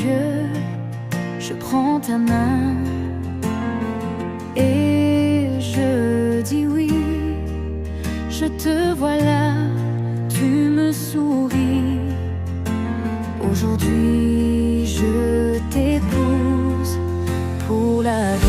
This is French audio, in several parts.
yeux, je prends ta main et je dis oui. Je te vois là, tu me souris. Aujourd'hui je t'épouse pour la vie.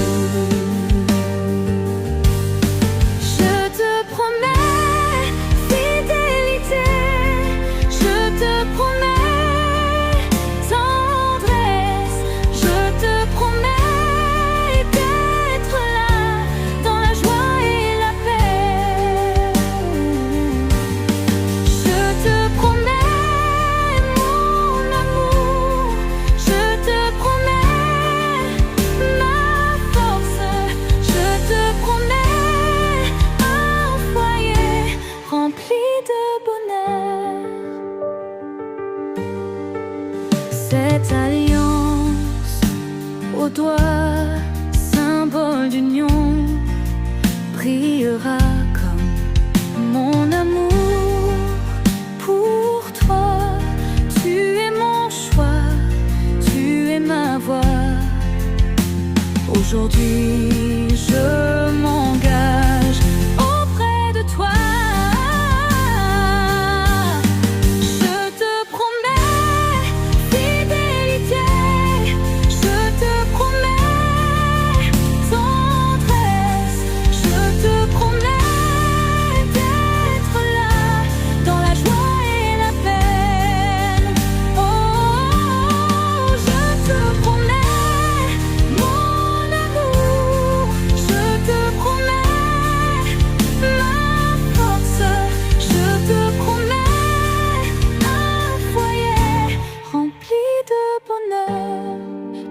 Cette alliance au doigt, symbole d'union, brillera comme mon amour pour toi. Tu es mon choix, tu es ma voix. Aujourd'hui je m'engage auprès de toi.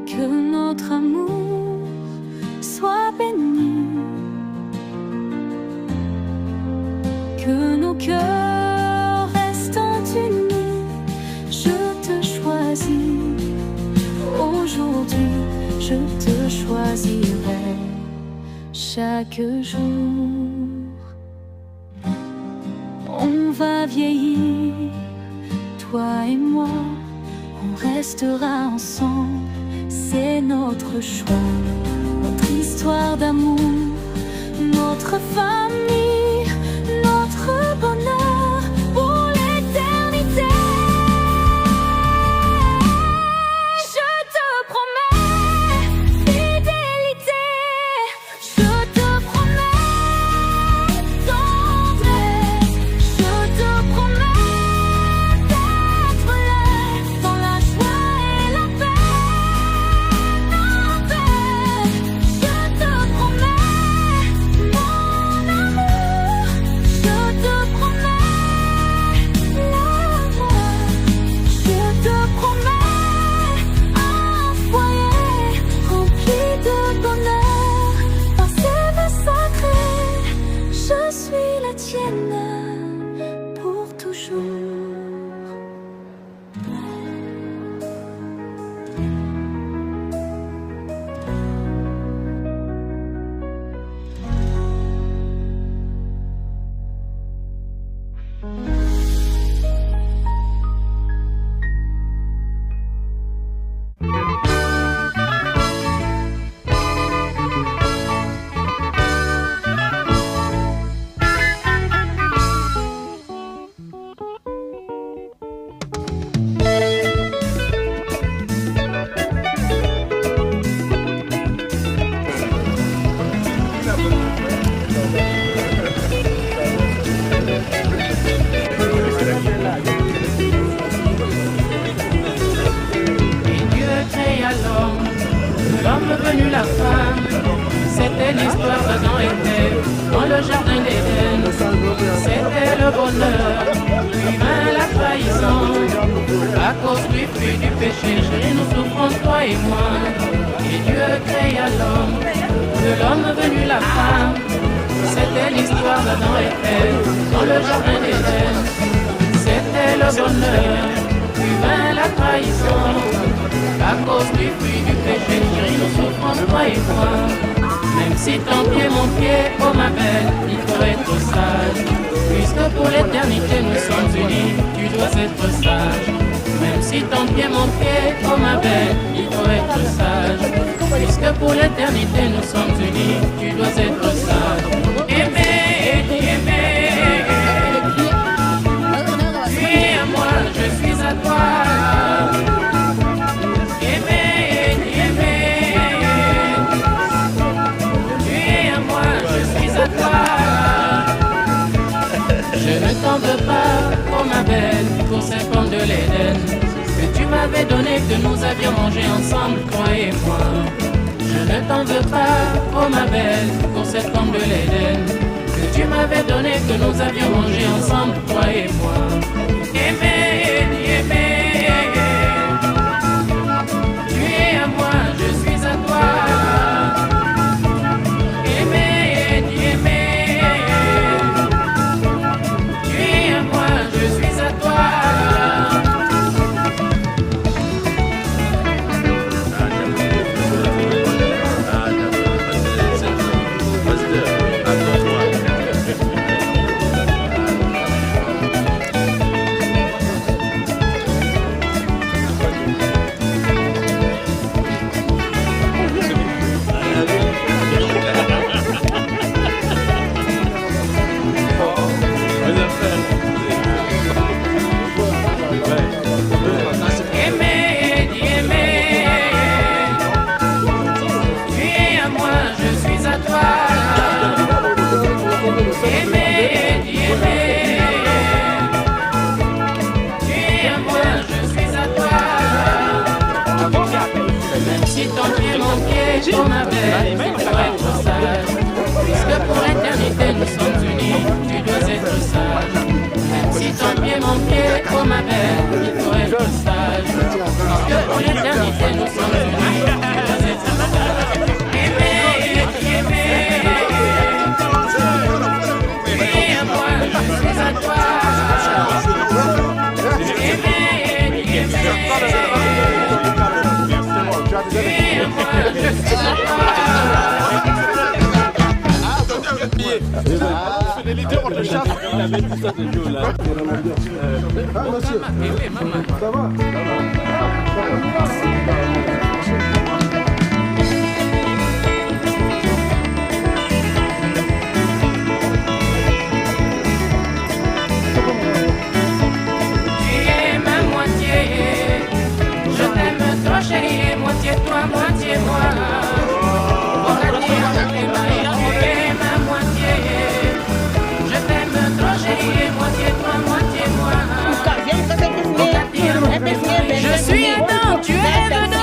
Que notre amour soit béni, que nos cœurs restent unis. Je te choisis, aujourd'hui je te choisirai chaque jour. On va vieillir, toi et moi, on restera ensemble. C'est notre choix, notre histoire d'amour, notre famille, notre bonheur pour l'éternité. Je te promets fidélité, je te promets tendresse, je te promets d'être là dans la joie et la paix. Pour toujours. L'homme venu la femme, c'était l'histoire d'Adam et Ève dans le jardin d'Éden. C'était le bonheur, puis vint la trahison. À cause du fruit du péché, chérie, nous souffrons toi et moi. Et Dieu créa l'homme, de l'homme venu la femme. C'était l'histoire d'Adam et Ève dans le jardin d'Éden. C'était le bonheur, puis vint la trahison. À cause du fruit du péché, chérie, nous souffrons toi et moi. Même si ton pied, mon pied, oh ma belle, il faut être sage. Puisque pour l'éternité nous sommes unis, tu dois être sage. Même si ton pied, mon pied, oh ma belle, il faut être sage. Puisque pour l'éternité nous sommes unis, tu dois être sage. Aimer, aimer. Tu es à moi, je suis à toi. Aimer, aimer. Tu es à moi, je suis à toi. Je ne t'en veux pas, oh ma belle, pour ces pommes de l'Éden que tu m'avais donné, que nous avions mangé ensemble, toi et moi. Je ne t'en veux pas, oh ma belle, pour cette pomme de l'Éden que tu m'avais donné, que nous avions mangé ensemble, toi et moi. Aimer, aimer. Tu es à moi, je suis à toi. Aimer, aimer. Tu es à moi, je suis à toi. Oh ma belle, il faut être sage. Puisque pour l'éternité nous sommes unis, tu dois être sage. Même si ton pied, mon pied, oh ma belle, il faut être sage. Puisque pour l'éternité nous sommes unis, tu dois être sage. Aimer, aimer. Oui, à moi, je suis à toi. Aimer, aimer. Chérie, moitié toi, moitié moi. On a dit tu es ma moitié. Je t'aime trop chérie, moitié toi, moitié moi. Je suis Adam, tu es dedans.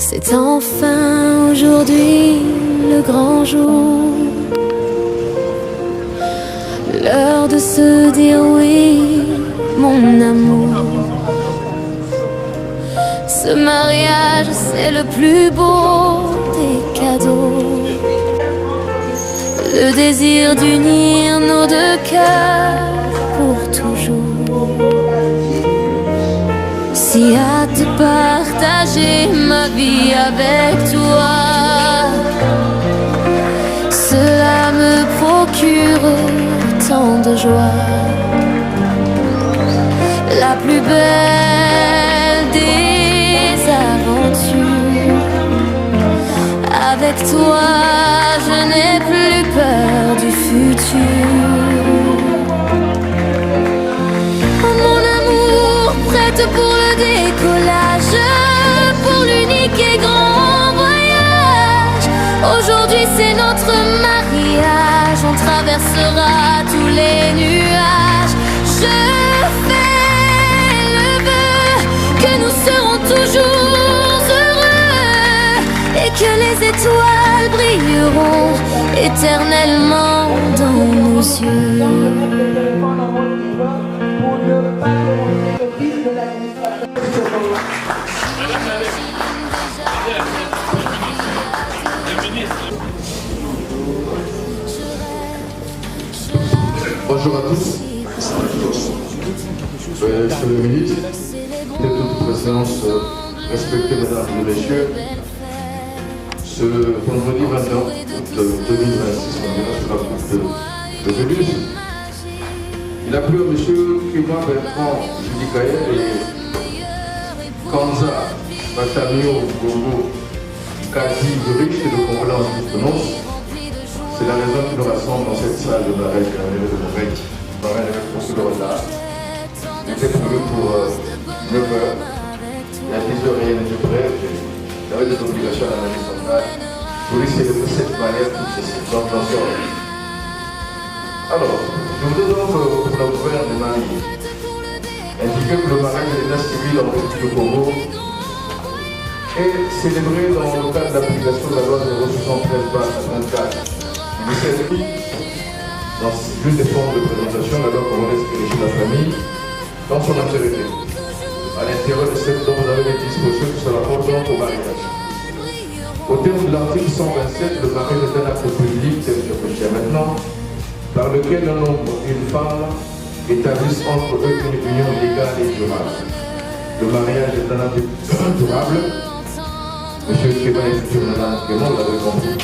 C'est enfin aujourd'hui le grand jour, l'heure de se dire oui, mon amour. Ce mariage, c'est le plus beau des cadeaux, le désir d'unir nos deux cœurs pour toujours. Si hâte de partager ma vie avec toi, cela me procure tant de joie. La plus belle des aventures, avec toi je n'ai plus peur du futur. Oh mon amour, prête pour le décollage, pour l'unique et grand voyage. Aujourd'hui c'est notre mariage, on traversera tous les nuages. Je fais le vœu que nous serons toujours heureux et que les étoiles brilleront éternellement dans nos yeux. Bonjour à tous. Monsieur le ministre, de toute préséance, respectez mesdames et messieurs, ce vendredi 29 août 2026, on est sur la route de Vénus. Il a plu à monsieur Clément Bertrand Julie Gaël et Kanza Batamio Gogo Kadi Riche de Congolais en prononce. C'est la raison qui nous rassemble dans cette salle de mariage de Montréal. Mariage avec beaucoup de retard. Il était prévu pour 9h. Il y a 10h rien n'était prêt. Il y avait des obligations à la mairie centrale. Pour essayer de cette manière toute cette intention. Alors, je voudrais donc, pour la gouverne des mariés, indiquer que le mariage de l'état civil en République du Congo est célébré dans le cadre de l'application de la loi 073/24. Dans l'une des formes de présentation, la loi congolaise qui régit la famille dans son entièreté. À l'intérieur de cette loi, vous avez des dispositions qui se rapportent donc au mariage. Au terme de l'article 127, le mariage est un acte public tel que précisé maintenant, par lequel un homme et une femme établissent entre eux une union légale et durable. Le mariage est un acte durable. Monsieur Kéba et futur Madame Clément l'avez compris.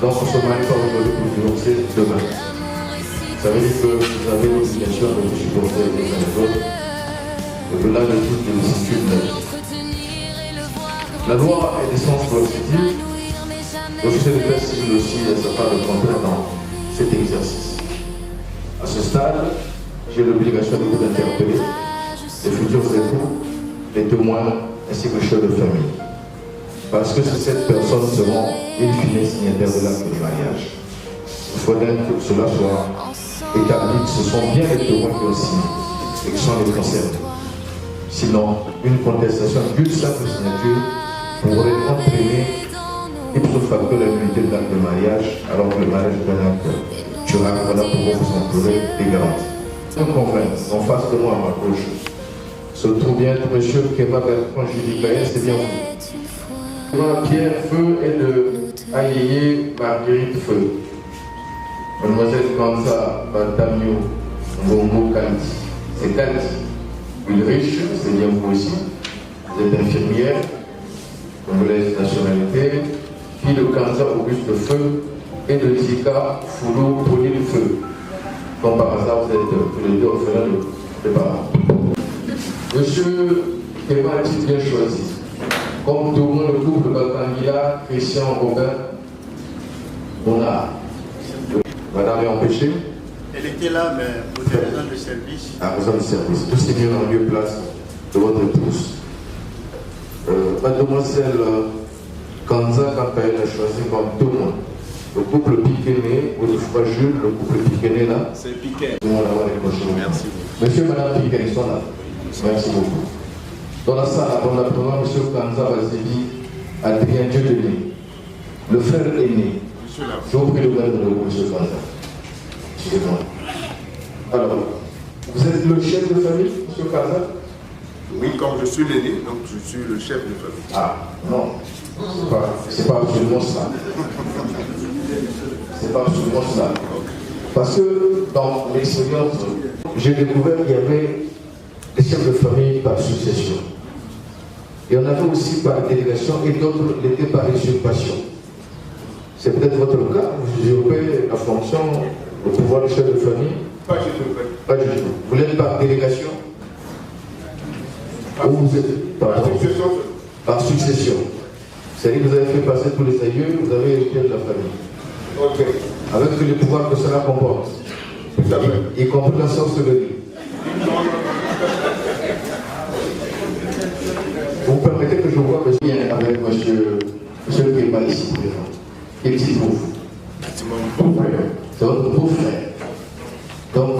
Donc on se marie pas aujourd'hui pour divorcer demain. Ça veut dire que vous avez l'obligation de vous supporter les uns les autres, au-delà de toutes les vicissitudes de la vie. La loi est d'essence positive. L'officier de l'état civil aussi a sa part de contraire dans cet exercice. À ce stade, j'ai l'obligation de vous interpeller, les futurs époux, les témoins ainsi que les chefs de famille. Parce que ces personnes seront in fine signataires de l'acte de mariage. Il faudrait que cela soit établi, que ce sont bien les témoins qui ont signé et qui sont les concernés. Sinon, une contestation d'une simple signature pourrait entraîner ipso facto la nullité de l'acte de mariage, alors que le mariage est un acte durable. Voilà pourquoi vous en trouvez des garanties. Un convaincre, en face de moi à ma gauche, se trouve bien M. Kéba Bertrand Julie Gaël, c'est bien vous. Pierre Feu et de Ayeye Marguerite Feu. Mademoiselle Kanza Batamio Ngongo Kandi. C'est Kandi. Ulrich, c'est bien vous aussi. Vous êtes infirmière, congolaise nationalité. Fille de Kanza Auguste Feu et de Zika Foulou Pauline Feu. Comme par hasard, vous êtes tous les deux orphelins de parents. Monsieur Kéba a-t-il bien choisi? Comme tout le monde, le couple Bakangila, Christian Robin Bonnard. Madame est empêchée? Elle était là, mais pour des raisons de service. À raison de service. Tout ce qui est bien en lieu place de votre épouse. Mademoiselle Kanza, quand elle a choisi comme témoin, le couple Piquené, ou le fragile, le couple Piquené là. C'est Piquet. Merci. Monsieur et Madame Piquené, sont là. Merci beaucoup. Dans la salle, avant la première, M. Kanza Bazili Adrien Dieudonné, le frère aîné. Je vous prie de mettre le mot, M. Kanza. Excusez-moi. Alors, vous êtes le chef de famille, M. Kanza? Oui, comme je suis l'aîné, donc je suis le chef de famille. Ah, non. C'est pas absolument ça. C'est pas absolument ça. Parce que dans l'expérience, j'ai découvert qu'il y avait des chefs de famille par succession. Il y en avait aussi par délégation et d'autres l'étaient par usurpation. C'est peut-être votre cas, vous usurpez la fonction, le pouvoir de chef de famille? Pas du tout. Pas du tout. Vous l'êtes par délégation? Ou vous êtes par succession? Par succession. C'est-à-dire que vous avez fait passer tous les aïeux, vous avez hérité de la famille. Ok. Avec le pouvoir que cela comporte. Tout à fait. Y compris la sorcellerie. Vous permettez que je vois bien avec monsieur le Kéma ici présent. Quel petit trouve? C'est mon beau-frère. C'est votre beau-frère. Donc,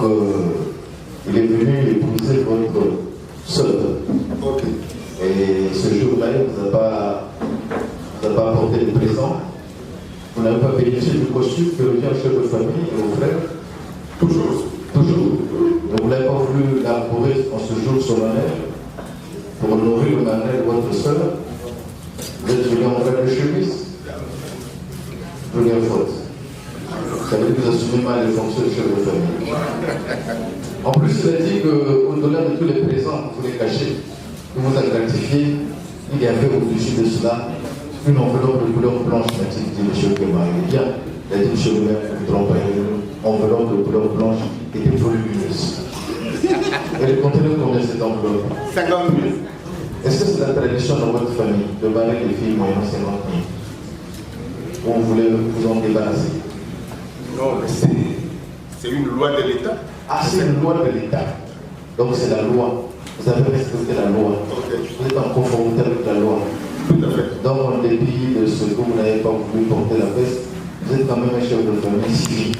il est venu épouser votre sœur. Ok. Et ce jour-là, il ne vous a pas apporté de présent. Vous n'avez pas bénéficié du costume que revient au chef de famille et au frère? Toujours. Toujours. Donc vous n'avez pas voulu l'arborer en ce jour solennel pour honorer le mariage de votre soeur. Vous êtes venu en vrai de chemise. Première faute. Ça veut dire que vous assumez mal les fonctions de chef de famille. En plus, il a dit qu'au-delà de tous les présents que vous les cachez, que vous avez gratifié, il y avait au-dessus de cela une enveloppe de couleur blanche, m'a-t-il dit M. Kéma. Il a dit M. le maire, vous trompez, une enveloppe de couleur blanche était volumineuse. Elle contenait combien cette enveloppe? 50 000. Est-ce que c'est la tradition dans votre famille de marier les filles moyennant 50 000? Ou vous voulez vous en débarrasser? Non, mais c'est une loi de l'État. Ah, c'est une loi de l'État. Donc c'est la loi. Vous avez respecté la loi. Okay. Vous êtes en conformité avec la loi. Tout à fait. Donc en dépit de ce que vous n'avez pas voulu porter la veste, vous êtes quand même un chef de famille civil.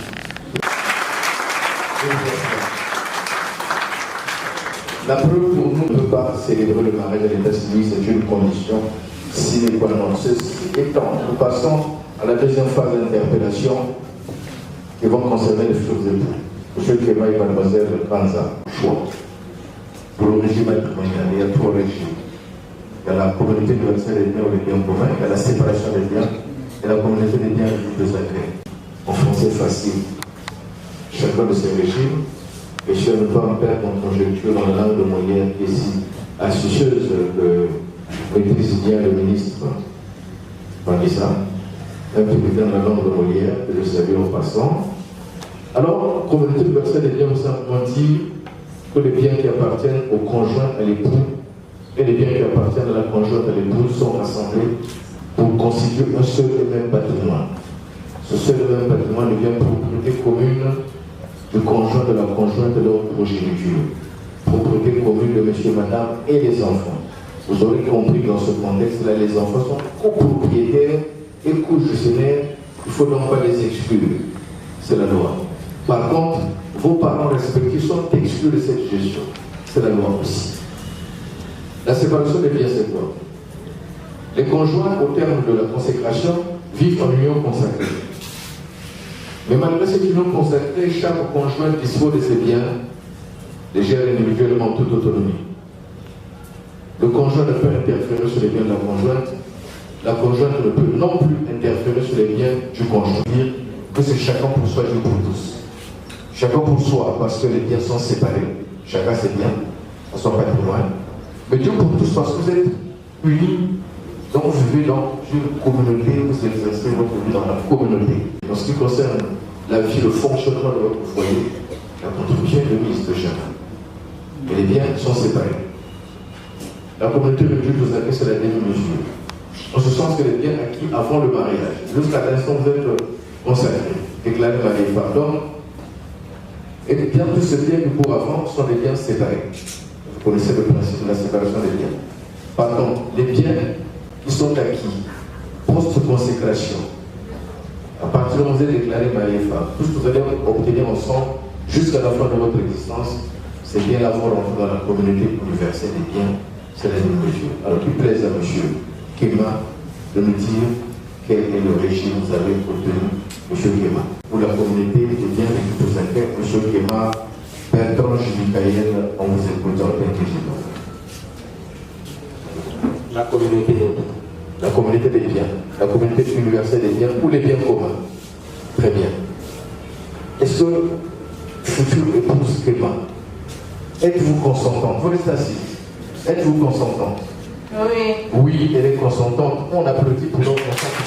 La preuve pour nous ne peut pas célébrer le mariage de l'état civil, c'est une condition sine qua non. Ceci étant, nous passons à la deuxième phase d'interpellation qui vont concerner les futurs époux. Monsieur Kéma et mademoiselle Kanza, choix. Pour le régime matrimonial, il y a trois régimes. Il y a la communauté universelle des biens ou les biens communs, il y a la séparation des biens et la communauté des biens des agrès. En français facile. Chacun de ces régimes, et si on ne peut en perdre en conjecture dans la langue de Molière, qui est si astucieuse que maîtrise bien le ministre Pakistan, un peu dans la langue de Molière, que je salue en passant. Alors, communauté universelle des biens, nous savons dire que les biens qui appartiennent au conjoint à l'époux et les biens qui appartiennent à la conjointe à l'épouse sont rassemblés pour constituer un seul et même patrimoine. Ce seul et même patrimoine devient propriété commune du conjoint, de la conjointe de leur progéniture. Propriété commune de monsieur, madame et les enfants. Vous aurez compris que dans ce contexte-là, les enfants sont copropriétaires et co-gestionnaires. Il ne faut donc pas les exclure. C'est la loi. Par contre, vos parents respectifs sont exclus de cette gestion. C'est la loi aussi. La séparation des biens, c'est quoi? Les conjoints, au terme de la consécration, vivent en union consacrée. Mais malgré cette union consacrée, chaque conjoint dispose de ses biens, les gère individuellement en toute autonomie. Le conjoint ne peut interférer sur les biens de la conjointe ne peut non plus interférer sur les biens du conjoint. Que c'est chacun pour soi, Dieu pour tous. Chacun pour soi, parce que les biens sont séparés. Chacun ses biens, à son patrimoine. Mais Dieu pour tous, parce que vous êtes unis, donc vous vivez dans une communauté, vous exercez votre vie dans la communauté. En ce qui concerne la vie, le fonctionnement de votre foyer, la contribution est de mise de chacun. Et les biens sont séparés. La communauté de Dieu vous accueille, c'est la demi-mesure. En ce sens que les biens acquis avant le mariage, jusqu'à l'instant vous êtes consacrés, déclarés mariés par l'homme, et bien tous ces biens que pour avant sont des biens séparés. Vous connaissez le principe de la séparation des biens. Pardon, les biens qui sont acquis post-consécration, à partir du moment où vous êtes déclaré marié femme, tout ce que vous allez obtenir ensemble jusqu'à la fin de votre existence, c'est bien l'avoir entré dans la communauté universelle des biens, c'est la même mesure. Alors, qui plaise à monsieur Kéma de nous dire quel est le régime que vous avez obtenu, M. Guéma. Pour la communauté de biens et tout ça, M. Guéma, Bertrand Michael, on vous écoute en tant que général. La communauté des biens, la communauté universelle des biens ou les biens communs. Très bien. Est-ce que future épouse Guéma, êtes-vous consentante? Vous restez assis. Êtes-vous consentante? Oui. Oui, elle est consentante. On applaudit pour notre consentement.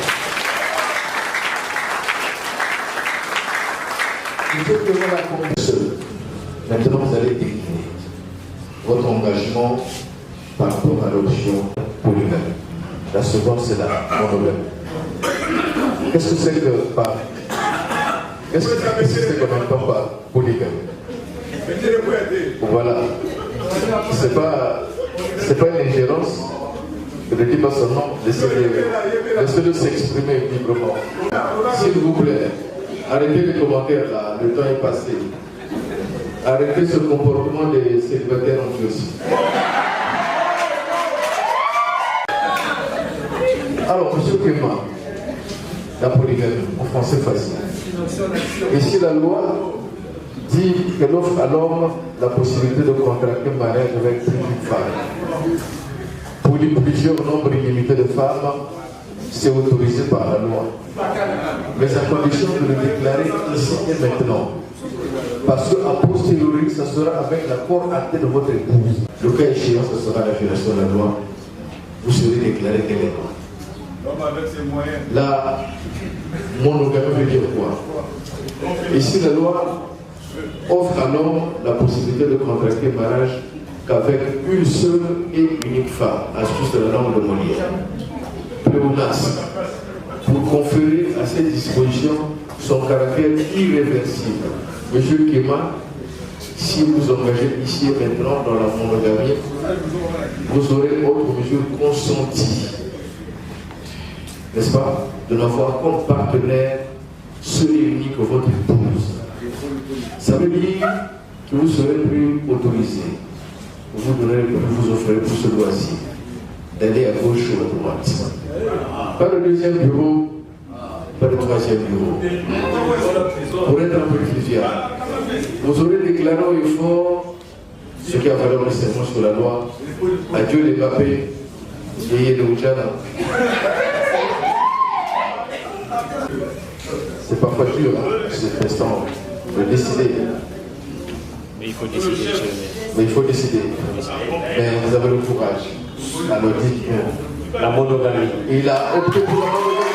Maintenant, vous allez décliner votre engagement par rapport à l'option polygame. La seconde, c'est la monogame. Qu'est-ce que c'est que par... Qu'est-ce que c'est qu'on entend par polygame? Voilà. C'est pas une ingérence. Je ne dis pas son nom. Laissez-le s'exprimer librement. S'il vous plaît, arrêtez les commentaires là. Le temps est passé. Arrêtez ce comportement des célibataires en Dieu. Alors, M. Guéma, la polygamie, en français facile. Et si la loi dit qu'elle offre à l'homme la possibilité de contracter un mariage avec une femme, pour plusieurs nombres illimités de femmes, c'est autorisé par la loi. Mais à condition de le déclarer ici et maintenant. Parce qu'à posteriori, ça sera avec l'accord acté de votre épouse. Le cas échéant, ce sera la violation de la loi. Vous serez déclaré quel est. La monogamie veut dire quoi? Ici, la loi offre à l'homme la possibilité de contracter mariage qu'avec une seule et unique femme, astuce de la langue de Molière. Pléonas, pour conférer à cette disposition son caractère irréversible. Monsieur Guéma, si vous engagez ici et maintenant dans la monogamie, vous aurez autre mesure consentie, n'est-ce pas, de n'avoir comme partenaire seul et unique votre épouse. Ça veut dire que vous serez plus autorisé. Vous offrez pour ce loisir d'aller à gauche ou à droite. Pas le deuxième bureau, pas le troisième bureau. Pour être un peu plus fier, vous aurez déclaré au effort ce qui a valeur de serment sur la loi. Adieu les papés, et le Oujana. C'est parfois dur, hein, cet instant, de décider. Mais il faut décider, monsieur le maire. Mais il faut décider. Mais vous avez le courage. Alors dites La monogamie. Il a opté pour la monogamie.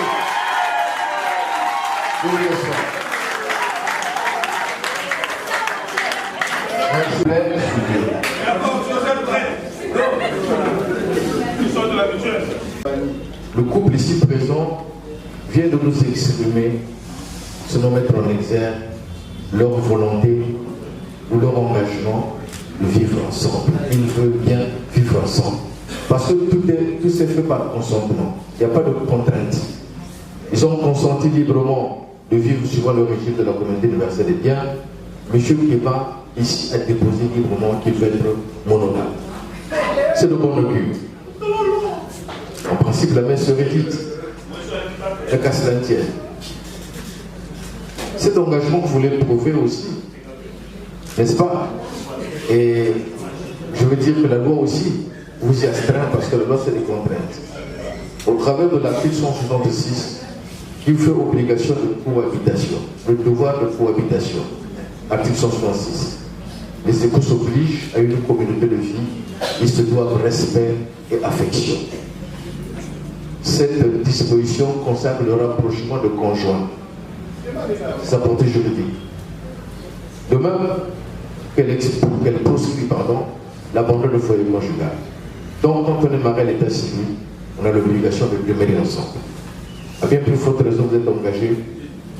Le couple ici présent vient de nous exprimer, sans mettre en exergue, leur volonté ou leur engagement de vivre ensemble. Ils veulent bien vivre ensemble. Parce que tout s'est fait par consentement. Il n'y a pas de contrainte. Ils ont consenti librement de vivre suivant le régime de la communauté universelle des biens. M. Guéma, ici, a déposé librement qu'il veut être monogame. C'est de bon augure. En principe, la main serait dite. Le cas cela tienne. Cet engagement que vous voulez prouver aussi, n'est-ce pas? Et je veux dire que la loi aussi vous y astreint parce que la loi c'est des contraintes. Au travers de l'article 166, qui fait obligation de cohabitation, le devoir de cohabitation, article 166. Les époux s'obligent à une communauté de vie, ils se doivent respect et affection. Cette disposition consacre le rapprochement de conjoints. Sa portée juridique. De même qu'elle proscrit l'abandon de foyer conjugal. Donc, quand on est marié à l'état civil, on a l'obligation de demeurer ensemble. À bien plus forte raison, vous êtes engagé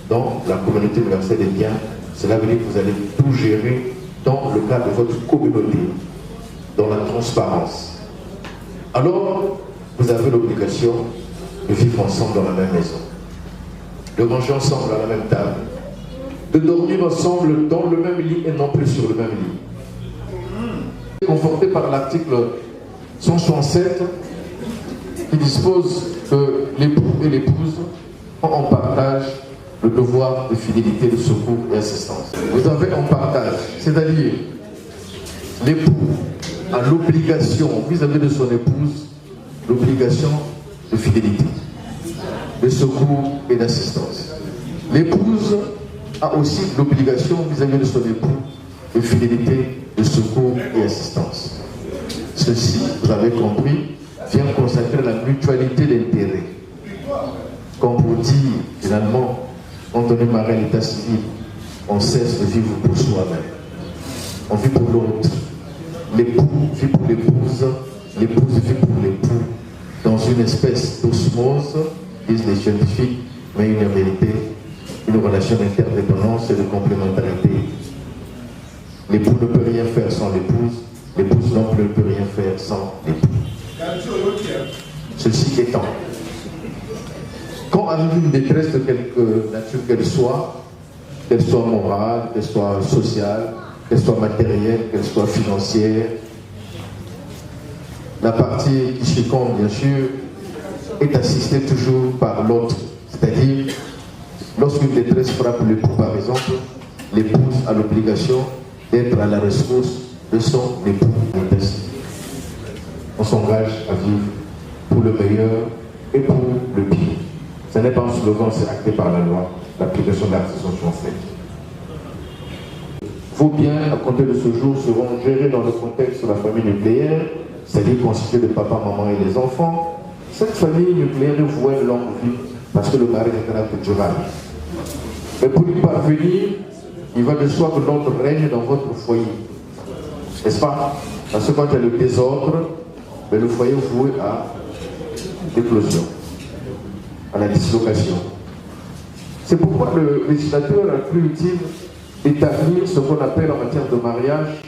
dans la communauté universelle des biens. Cela veut dire que vous allez tout gérer dans le cadre de votre communauté, dans la transparence. Alors, vous avez l'obligation de vivre ensemble dans la même maison, de manger ensemble à la même table, de dormir ensemble dans le même lit et non plus sur le même lit. Conforté par l'article 167 qui dispose que l'époux et l'épouse ont en partage le devoir de fidélité, de secours et assistance. Vous avez en partage, c'est-à-dire l'époux a l'obligation vis-à-vis de son épouse, l'obligation de fidélité, de secours et d'assistance. L'épouse a aussi l'obligation vis-à-vis de son époux de fidélité, de secours et assistance. Ceci, vous avez compris, vient consacrer la mutualité d'intérêts. Comme pour dire, finalement, quand on est marié à l'état civil, on cesse de vivre pour soi-même. On vit pour l'autre. L'époux vit pour l'épouse, l'épouse vit pour l'époux, dans une espèce d'osmose, disent les scientifiques, mais une vérité, une relation d'interdépendance et de complémentarité. L'époux ne peut rien faire sans l'épouse, l'épouse non plus ne peut rien faire sans l'époux. Ceci étant, quand arrive une détresse de quelque nature qu'elle soit morale, qu'elle soit sociale, qu'elle soit matérielle, qu'elle soit financière, la partie qui succombe, bien sûr, est assistée toujours par l'autre. C'est-à-dire, lorsqu'une détresse frappe l'époux, par exemple, l'épouse a l'obligation d'être à la ressource de son époux. On s'engage à vivre pour le meilleur et pour le pire. Ce n'est pas un slogan, c'est acté par la loi. L'application de l'article sont faite. Vos biens, à compter de ce jour, seront gérés dans le contexte de la famille nucléaire, c'est-à-dire constituée de papa, maman et les enfants. Cette famille nucléaire est vouée à longue vie parce que le mari est un acte durable. Mais pour y parvenir, il va de soi que l'ordre règne dans votre foyer. N'est-ce pas? Parce que quand il y a le désordre, le foyer est voué à l'éclosion, à la dislocation. C'est pourquoi le législateur a cru utile d'établir ce qu'on appelle en matière de mariage,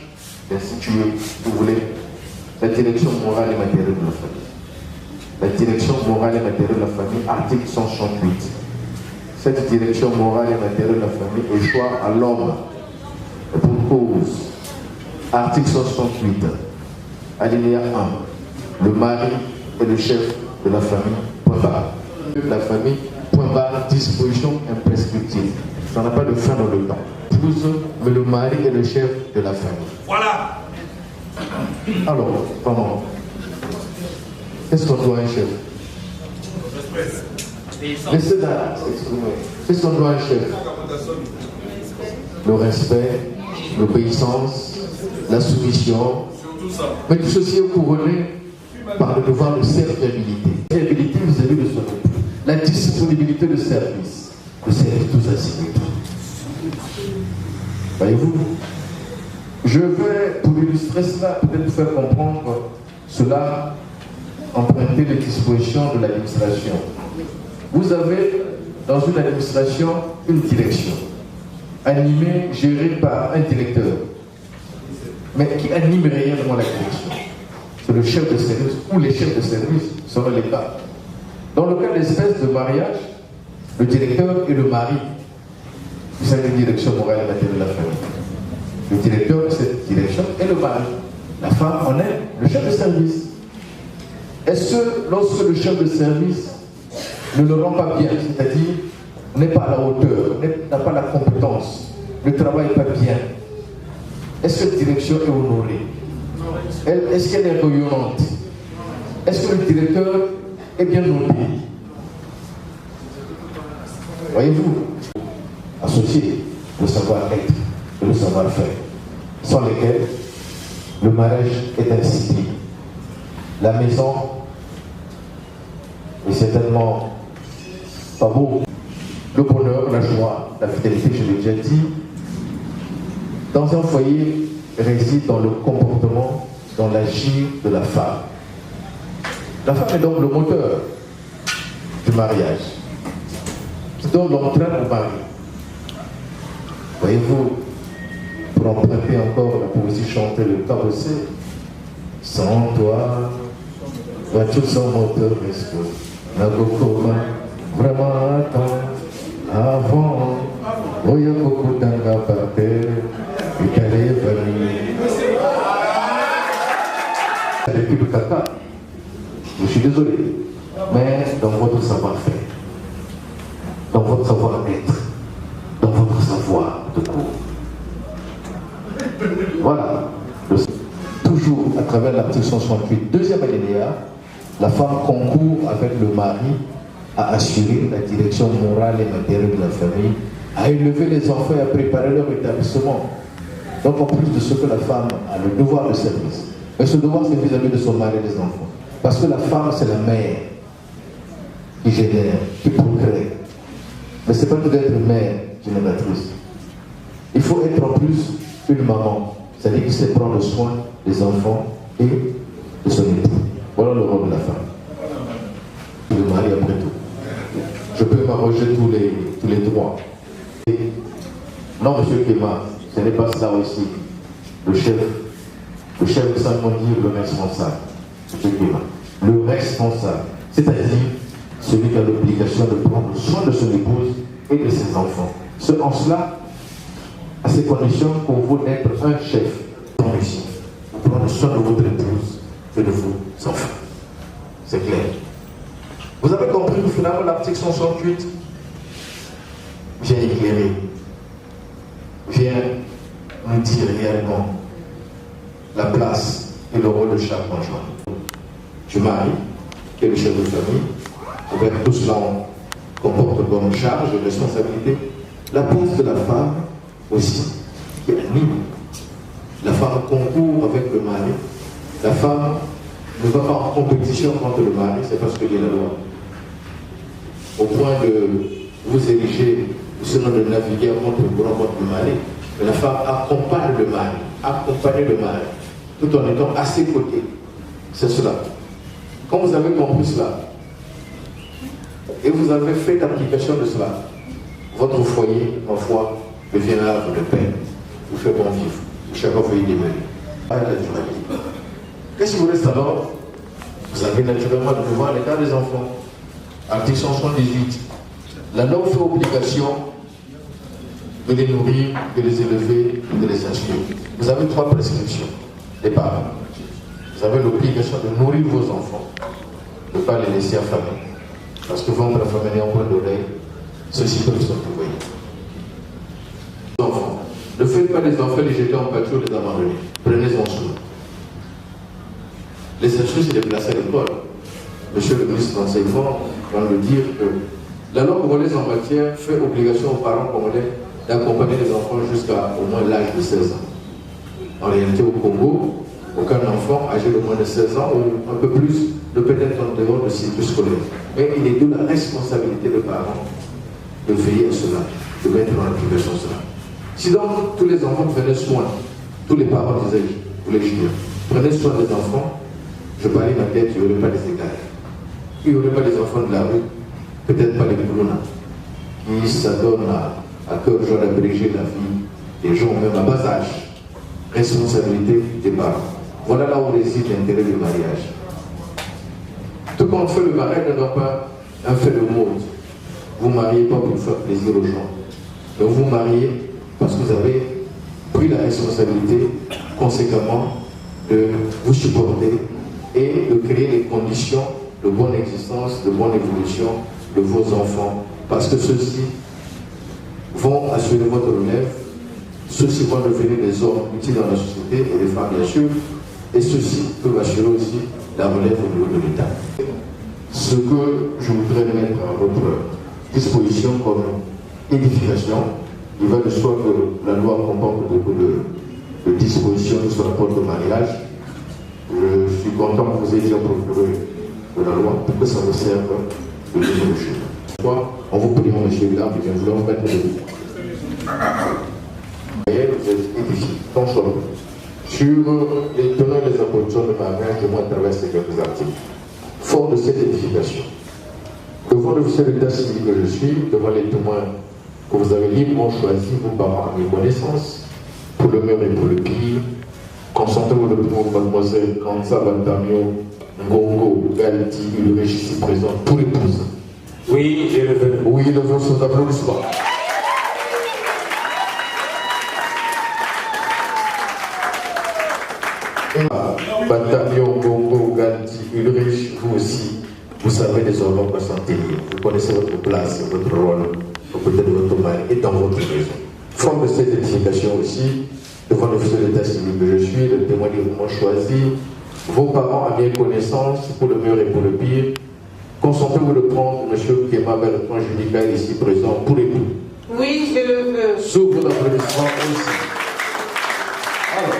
d'instituer, si vous voulez, la direction morale et matérielle de la famille. La direction morale et matérielle de la famille, article 168. Cette direction morale et matérielle de la famille échoit à l'homme pour cause. Article 168, alinéa 1. Le mari est le chef de la famille, point barre. La famille, point barre, disposition imprescriptible. Ça n'a pas de fin dans le temps. Mais le mari est le chef de la famille. Voilà. Alors, comment? Qu'est-ce qu'on doit à un chef? Laissez s'exprimer. Qu'est-ce qu'on doit à un chef? Le respect, l'obéissance, la soumission. Mais tout ceci est couronné par le devoir de serviabilité. Serviabilité vis-à-vis de son époux. La disponibilité de service. Le service tous azimuts. Voyez-vous? Je vais, pour illustrer cela, peut-être faire comprendre cela, emprunter les dispositions de l'administration. Vous avez dans une administration une direction, animée, gérée par un directeur, mais qui anime réellement la direction. C'est le chef de service ou les chefs de service selon l'État. Dans le cas d'espèce de mariage, le directeur et le mari, c'est une direction morale et matérielle de la famille. Le directeur de cette direction est le mari. La femme en est le chef de service. Est-ce que lorsque le chef de service ne le rend pas bien, c'est-à-dire n'est pas à la hauteur, n'a pas la compétence, ne travaille pas bien, est-ce que cette direction est honorée? Est-ce qu'elle est rayonnante? Est-ce que le directeur est bien noté? Voyez-vous, associer le savoir-être et le savoir-faire, sans lesquels le mariage est insipide. La maison est certainement pas beau. Le bonheur, la joie, la fidélité, je l'ai déjà dit, dans un foyer réside dans le comportement, dans l'agir de la femme. La femme est donc le moteur du mariage, qui donne l'entrain au mari. Voyez-vous, pour emprunter encore la poésie chantée, le cabossé, sans toi, voiture sans moteur, respect, la gokoma, vraiment attends, avant, voyez beaucoup d'anga par terre, et qu'elle est venue. Depuis le caca, je suis désolé. mais dans votre savoir-faire, dans votre savoir-être, dans votre savoir de cours. Voilà. Toujours à travers l'article 168, deuxième alinéa, la femme concourt avec le mari à assurer la direction morale et matérielle de la famille, à élever les enfants et à préparer leur établissement. Donc en plus de ce que la femme a le devoir de service, mais ce devoir c'est vis-à-vis de son mari et des enfants. Parce que la femme c'est la mère qui génère, qui procrée. Mais c'est pas tout d'être mère génératrice. Il faut être en plus une maman, c'est-à-dire qu'il sait prendre soin des enfants et de son époux. Voilà le rôle de la femme. Le mari après tout. Je peux m'arroger tous les droits. Et non, monsieur Kéma, ce n'est pas ça aussi. Le chef de Saint-Mondier, le responsable. Monsieur Kéma. Le responsable. C'est-à-dire celui qui a l'obligation de prendre soin de son épouse et de ses enfants. C'est en cela, à ces conditions, qu'on vaut être un chef. Vous prendre soin de votre épouse et de vos enfants. C'est clair. Vous avez compris que finalement l'article 168 vient éclairer, vient nous dire réellement la place et le rôle de chaque conjoint. Du mari, qui est le chef de famille, avec tout cela on comporte comme charge et responsabilité, la place de la femme aussi, qui anime. La femme concourt avec le mari. La femme ne va pas en compétition contre le mari, c'est parce qu'il y a la loi. Au point de vous ériger, sinon de naviguer contre le courant contre le mari, mais la femme accompagne le mari, tout en étant à ses côtés. C'est cela. Quand vous avez compris cela, et vous avez fait l'application de cela, votre foyer, ma foi, devient un havre de paix, vous fait bon vivre, chacun fait des menus. Pas la durabilité. Qu'est-ce qui vous reste alors? Vous avez naturellement le devoir à l'égard des enfants. Article 178. La norme fait obligation de les nourrir, de les élever et de les instruire. Vous avez 3 prescriptions. Les parents. Vous avez l'obligation de nourrir vos enfants, de ne pas les laisser affamer. Parce que vendre la famille en point d'oreille, ceux-ci peuvent se retrouver. Enfants. Ne faites pas les enfants les jeter en pâture, les abandonner. Prenez-en soin. Les instruire, c'est les placer à l'école. Monsieur le ministre de l'Enseignement va nous dire que la loi congolaise en matière fait obligation aux parents congolais d'accompagner les enfants jusqu'à au moins l'âge de 16 ans. En réalité, au Congo, aucun enfant âgé de moins de 16 ans ou un peu plus ne peut être en dehors de cycle scolaire. Mais il est de la responsabilité des parents de veiller à cela, de mettre en application cela. Si donc tous les enfants prenaient soin, tous les parents disaient, tous les juniors, prenaient soin des enfants, je parlais ma tête, il n'y aurait pas des égards. Il n'y aurait pas des enfants de la rue, peut-être pas les Bruna, qui s'adonnent à cœur joie d'abréger la vie des gens, même à bas âge. Responsabilité des parents. Voilà là où réside l'intérêt du mariage. Tout compte fait, le mariage ne doit pas un fait de mode. Vous ne mariez pas pour faire plaisir aux gens. Mais vous mariez parce que vous avez pris la responsabilité conséquemment de vous supporter et de créer les conditions de bonne existence, de bonne évolution de vos enfants. Parce que ceux-ci vont assurer votre relève, ceux-ci vont devenir des hommes utiles dans la société et des femmes bien sûr, et ceux-ci peuvent assurer aussi la relève au niveau de l'État. Ce que je voudrais mettre à votre disposition comme édification, il va de soi que la loi comporte beaucoup de dispositions sur le rapport de mariage. Je suis content que vous ayez déjà procuré de la loi pour que ça vous serve de livre de chemin. On vous prie, monsieur Villard, et bien vouloir vous mettre debout. Vous êtes édifié, tant soit. Sur les tenants et les aboutissants de mariage, je moi traverse quelques articles. Fort de cette édification, devant l'officier d'état civil que je suis, devant les témoins que vous avez librement choisis, vos parents à mes connaissances, pour le meilleur et pour le pire, consentez-vous de prendre mademoiselle Kansa Bantamio, Ngongo, Galti, le régis ici présent, pour l'épouse. Oui, je le veux. Oui, le veux sous applaudissement. Bantamio, Ngongo, Galti, Ulrich, vous aussi, vous savez désormais on va s'en tenir. Vous connaissez votre place, votre rôle, aux côtés de votre mari et dans votre maison. Forme de cette édification aussi, devant l'officier de l'état civil que je suis, le témoin du mouvement choisi, vos parents à bien connaissance, pour le meilleur et pour le pire, consentez-vous de prendre M. Kéma Bertrand Judicaël ici présent pour époux? Oui, je le veux. Sous vos applaudissements aussi. Alors,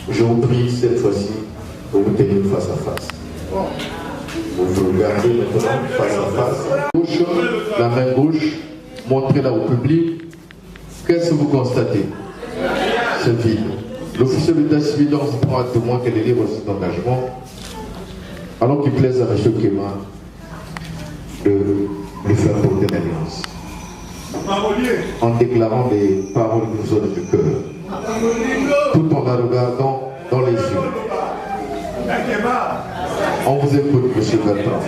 je vous prie cette fois-ci de vous tenir face à face. Vous vous regardez maintenant face à face. Gauche, la main gauche, montrez-la au public. Qu'est-ce que vous constatez? C'est vide. L'officier d'état civil se prend à témoin qu'elle est libre cet engagement, alors qu'il plaise à M. Kéma de lui faire porter l'alliance. En déclarant des paroles qui nous donnent du cœur, tout en la regardant dans les yeux. On vous écoute, M. Bertrand.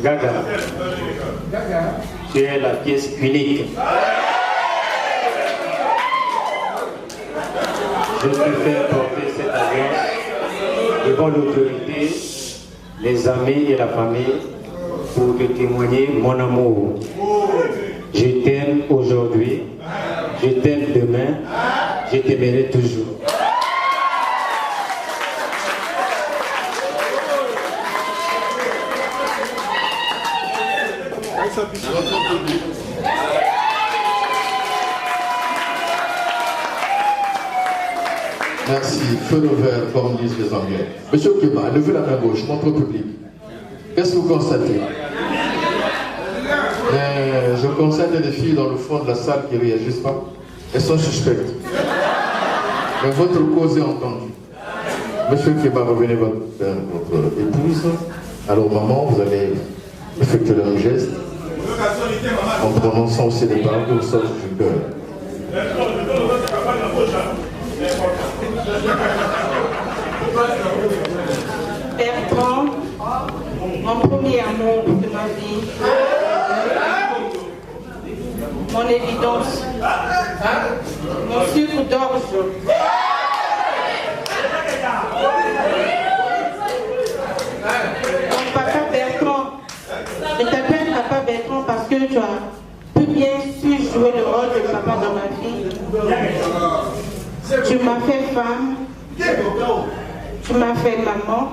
Gaga, tu es la pièce unique. Je préfère porter cette alliance devant l'autorité, les amis et la famille pour te témoigner mon amour. Je t'aime aujourd'hui, je t'aime demain, je t'aimerai toujours. Merci. Feu de vert, comme disent les Anglais. Monsieur Kéma, levez la main gauche, montre au public. Qu'est-ce que vous constatez? Je constate des filles dans le fond de la salle qui ne réagissent pas. Elles sont suspectes. Mais votre cause est entendue. Monsieur Kéma, revenez vers votre épouse. Alors maman, vous allez effectuer un geste en prononçant aussi les paroles qui vous sortent du cœur. Bertrand, mon premier amour de ma vie, mon évidence, mon sucre d'orge. Mon papa Bertrand, je t'appelle papa Bertrand parce que tu as peu bien su jouer le rôle de papa dans ma vie. Tu m'as fait femme, tu m'as fait maman.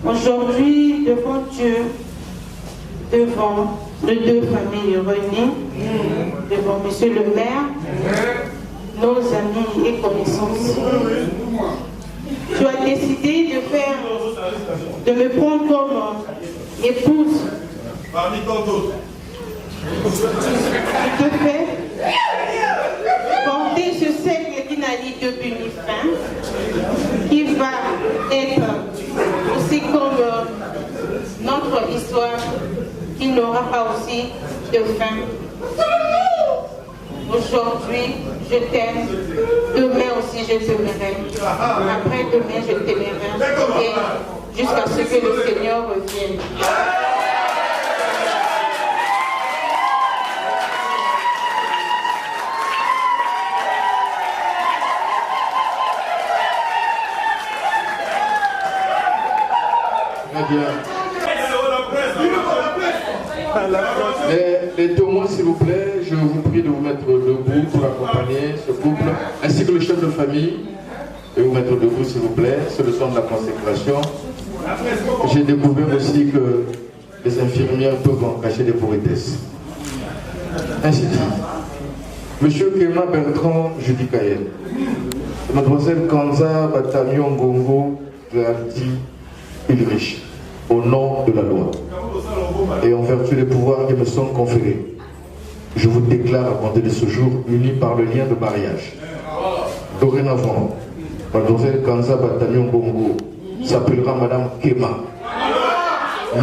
Aujourd'hui, devant Dieu, devant les deux familles réunies, devant Monsieur le maire, nos amis et connaissances, tu as décidé de me prendre comme épouse. Tu te fais porter ce cercle qui n'a ni début ni fin, qui va être aussi comme notre histoire, qui n'aura pas aussi de fin. Aujourd'hui, je t'aime. Demain aussi, je t'aimerai. Après demain, je t'aimerai. Et jusqu'à ce que le Seigneur revienne. Très bien. Les témoins, s'il vous plaît, je vous prie de vous mettre debout pour accompagner ce couple, ainsi que le chef de famille, de vous mettre debout, s'il vous plaît. C'est le son de la consécration. J'ai découvert aussi que les infirmières peuvent en cacher des politesses. Ainsi dit, Monsieur Kéma Bertrand Judicaël, Mademoiselle Kanza Batamion Gongo Gardi Ulrich, au nom de la loi et en vertu des pouvoirs qui me sont conférés, je vous déclare à compter de ce jour unis par le lien de mariage. Dorénavant, Mademoiselle Kanza Batamion Gongo s'appellera Madame Kéma,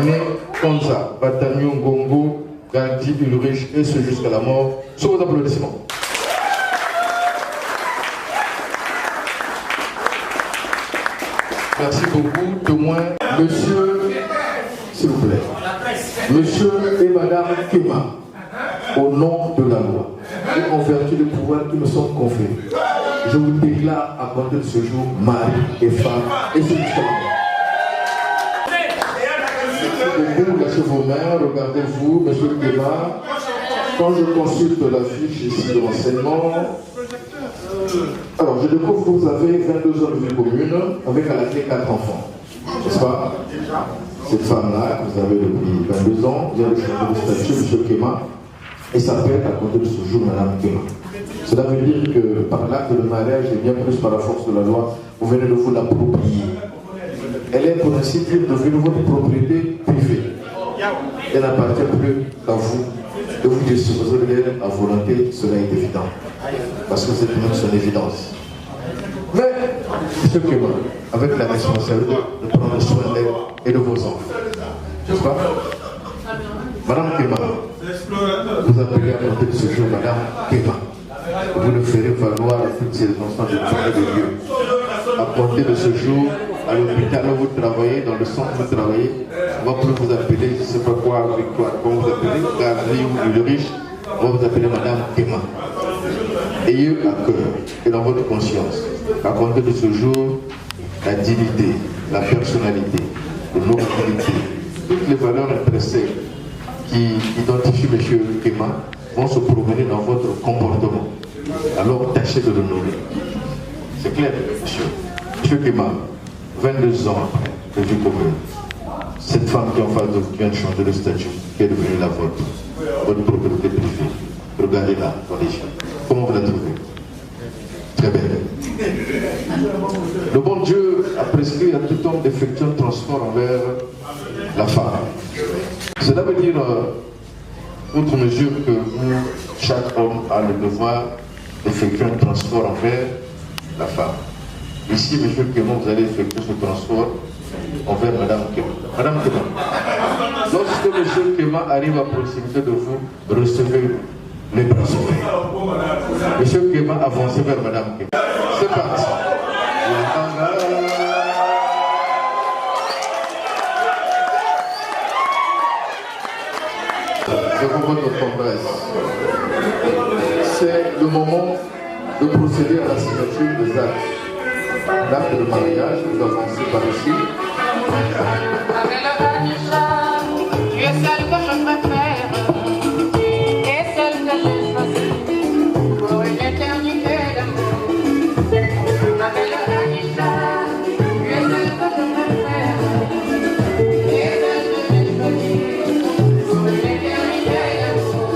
née Kanza Batamion Gongo Gardi Ulrich, et ce jusqu'à la mort. Sous vos applaudissements. Merci beaucoup. Témoin, monsieur, s'il vous plaît. Monsieur et Madame Kéma, au nom de la loi et en vertu des pouvoirs qui me sont conférés, je vous déclare à compter de ce jour mari et femme et c'est justement. Beaucoup, laissez vos mains, regardez-vous, monsieur Kéma. Quand je consulte la fiche ici de renseignement, alors je découvre que vous avez 22 ans de vie commune avec à la clé 4 enfants. N'est-ce pas? Cette femme-là, vous avez depuis 22 ans, vous avez changé de statut, monsieur Kéma, et s'appelle à compter de ce jour madame Kéma. Cela veut dire que par l'acte de mariage et bien plus par la force de la loi, vous venez de vous l'approprier. Elle est pour ainsi dire devenue votre propriété privée. Elle n'appartient plus à vous. De vous disposer d'elle à volonté, cela est évident. Parce que c'est même son évidence. Mais, M. Kéma, avec la responsabilité de prendre soin d'elle et de vos enfants. N'est-ce pas? Madame Kéma, vous appelez à compter de ce jour Madame Kéma. Vous le ferez valoir à toutes ces instances de temps et de lieu. À compter de ce jour, à l'hôpital où vous travaillez, dans le centre où vous travaillez, on va plus vous appeler, je ne sais pas quoi, Victoire, comment vous appelez, Galerie ou le riche, on va vous appeler Madame Kéma. Ayez à cœur et dans votre conscience, à compter de ce jour, la dignité, la personnalité, l'honorabilité, toutes les valeurs intrinsèques qui identifient M. Kéma vont se promener dans votre comportement. Alors tâchez de l'honorer. C'est clair, monsieur. Monsieur Kéma, 22 ans après, de vie commune. Cette femme qui est en face de vous vient de changer de statut, qui est devenue la vôtre, votre propriété privée. Regardez-la dans les yeux. Comment vous la trouvez? Très belle. Le bon Dieu a prescrit à tout homme d'effectuer un transport envers la femme. Cela veut dire, outre mesure que vous, chaque homme a le devoir d'effectuer un transport envers la femme. Ici, M. Kéma, vous allez effectuer ce transport envers Mme Kéma. Madame Kéma, lorsque M. Kéma arrive à proximité de vous, recevez les bras ouverts. M. Kéma, avancez vers Mme Kéma. C'est parti. Je comprends notre compresse. C'est le moment de procéder à la signature des actes. L'acte de mariage, vous avancez par ici. Tu es celle que je préfère et celle que j'ai choisie pour une éternité d'amour. Ma belle Anisha, tu es celle que je préfère et celle que j'ai choisie pour une éternité d'amour.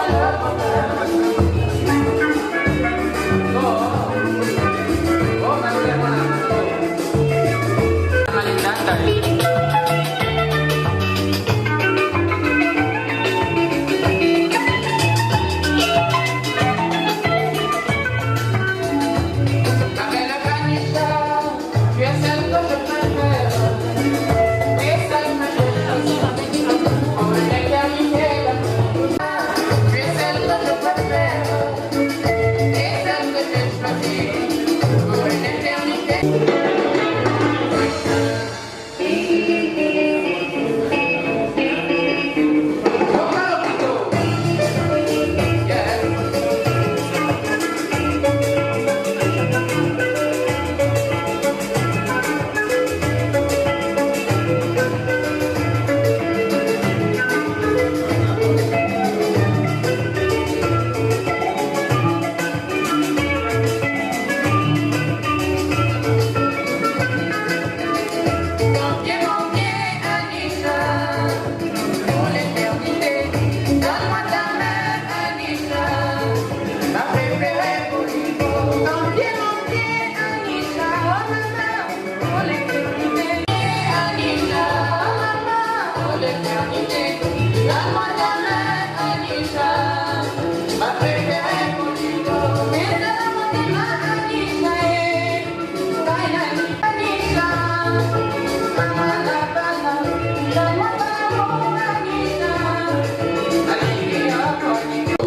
Love.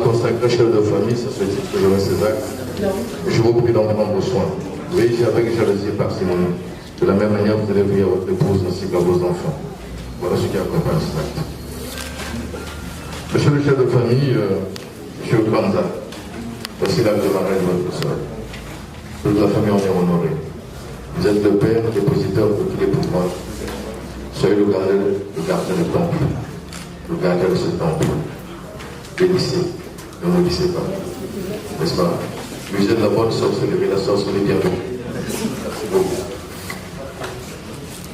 consacré chef de famille, ça se dit que j'aurai ces actes. Je vous prie d'en prendre soin. Veillez avec jalousie et parcimonie. De la même manière, vous allez veiller à votre épouse ainsi qu'à vos enfants. Voilà ce qui accompagne cet acte. Monsieur le chef de famille, monsieur Kwanza, voici l'acte de mariage de votre soeur. Toute la famille en est honorée. Vous êtes le père, dépositeur de tous les pouvoirs. Soyez le gardien du temple, le gardien de ce temple. Bénissez, ne maudissez pas. N'est-ce pas? L'usez de la bonne sorcellerie, la sorcellerie bientôt. Merci beaucoup.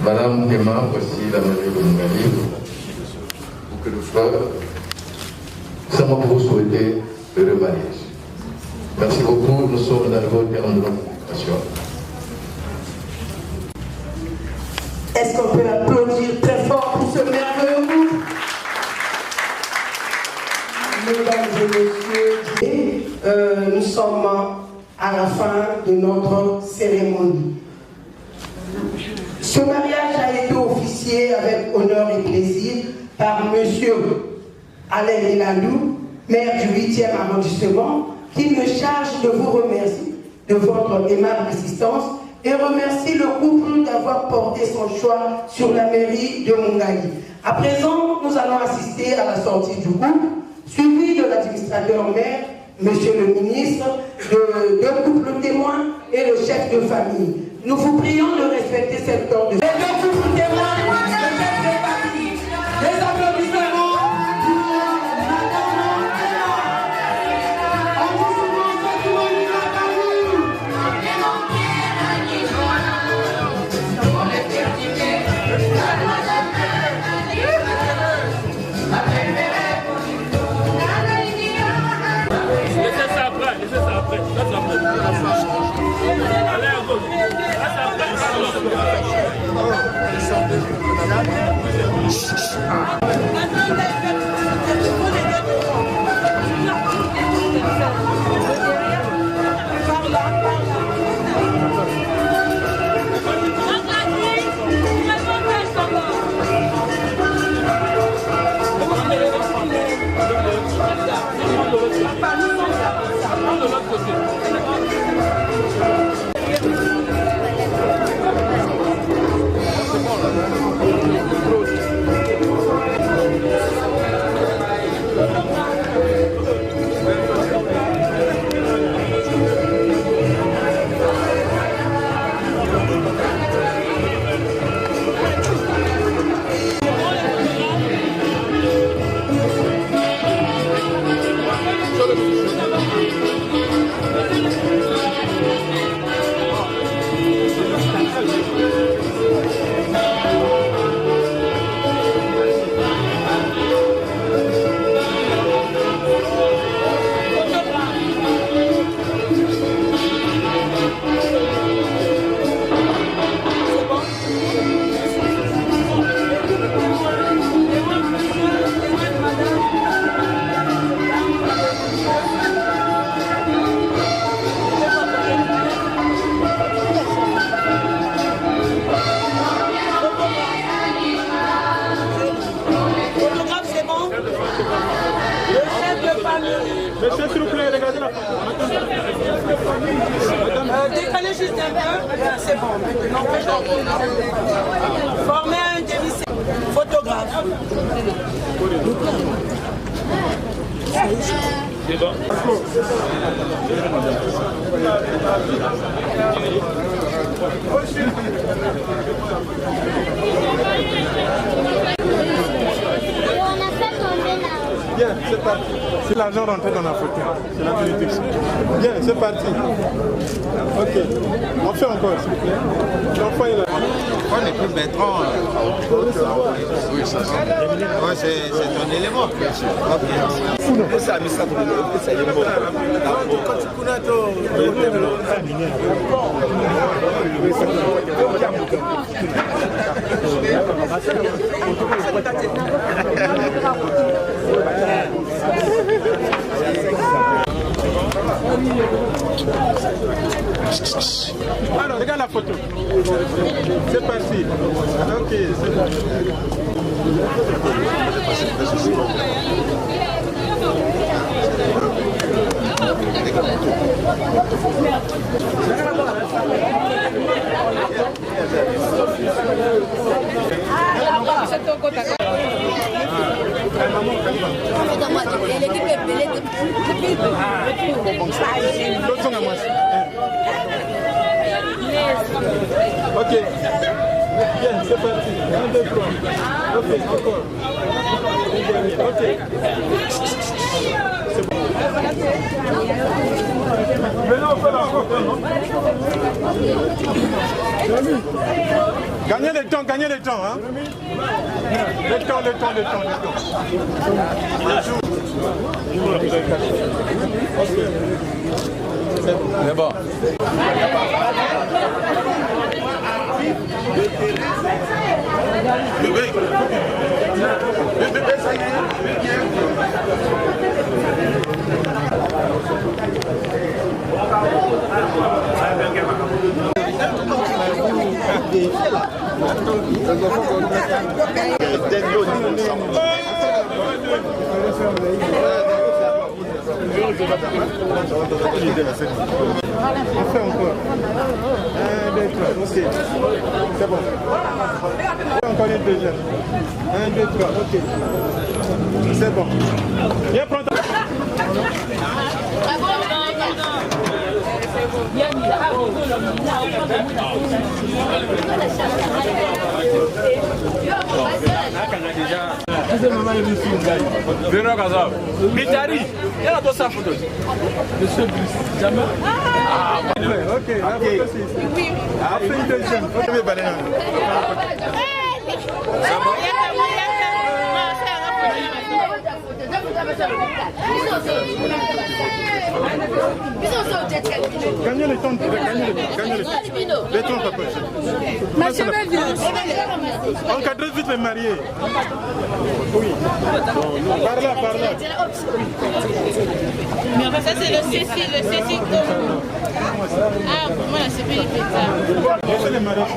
Madame Emma, voici la mairie de Mungali. Pour que le frère, c'est moi pour vous souhaiter le mariage. Merci beaucoup, nous sommes arrivés au terme de notre communication. Est-ce qu'on peut applaudir très fort pour ce merveilleux groupe? Mesdames et messieurs, nous sommes à la fin de notre cérémonie. Ce mariage a été officié avec honneur et plaisir par M. Alain Elandou, maire du 8e arrondissement, qui me charge de vous remercier de votre aimable assistance et remercie le couple d'avoir porté son choix sur la mairie de Mungali. À présent, nous allons assister à la sortie du groupe, suivi de l'administrateur maire, monsieur le ministre, de deux couples témoins et le chef de famille. Nous vous prions de respecter cette ordre. Les deux couples témoins, le chef de famille, les applaudissements. Monsieur, s'il vous plaît, regardez la photo. Décalez juste un peu. C'est bon. Maintenant, formez un demi-cercle. Photographe. C'est bon. Bien, c'est parti. C'est l'argent rentré dans la photo. C'est la bénédiction. Bien, c'est parti. Ok. On fait encore, s'il vous plaît. L'enfant est là. On n'est plus Bertrand. Oui, ça c'est ton élément. Ok. Ça, mais ça, alors, regarde la photo. C'est parti. Ok, c'est bon. L'autre son à moi. Ok. Bien, c'est parti. 1, 2, 3. Ok, encore. Ok. C'est bon. Maintenant, on fait la photo, non? Gagnez le temps, hein? Le temps. C'est bon. On fait encore. 1, 2, 3. Ok. C'est bon. Encore une deuxième. 1, 2, 3. Ok. C'est bon. Viens prendre ta... Bitari, il y a d'autres photos. Monsieur Brice, jamais. Ok, après une deuxième. Gagnez le temps, Le temps, papa. Encadrez vite les mariés. Oui. Par là. Mais ça c'est le Cécile. Ah, moi c'est pas les Laissez les mariés.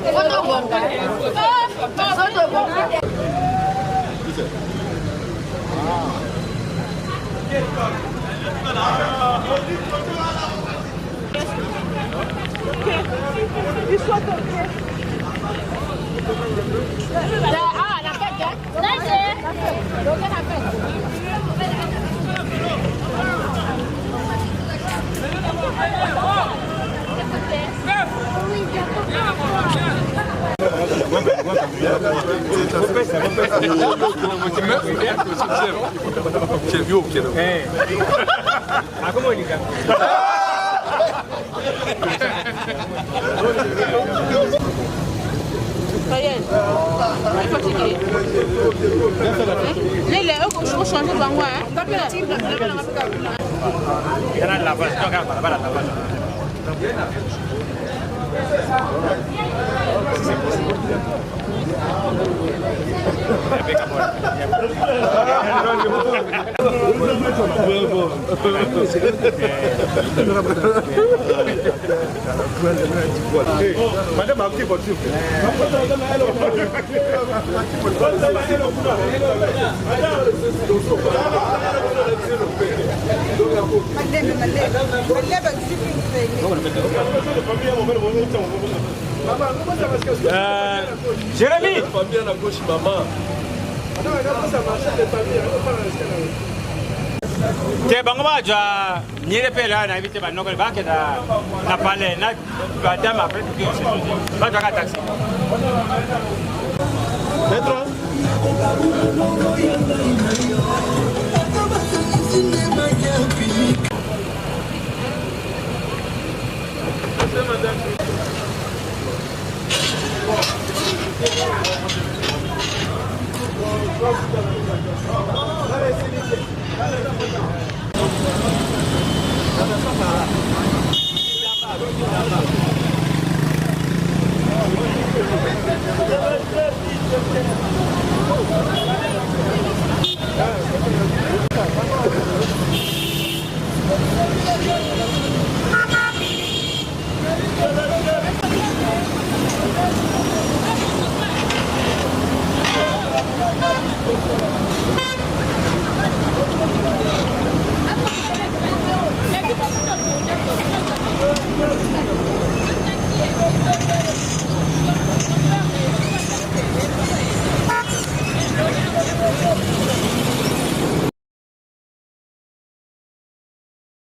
Madame a pris votre souffle. Jérémy. Te bango ba ja nyere pela na vite ba nokole ba ke na pale na ba dama après tout ce ba ja taxi Maître Allez,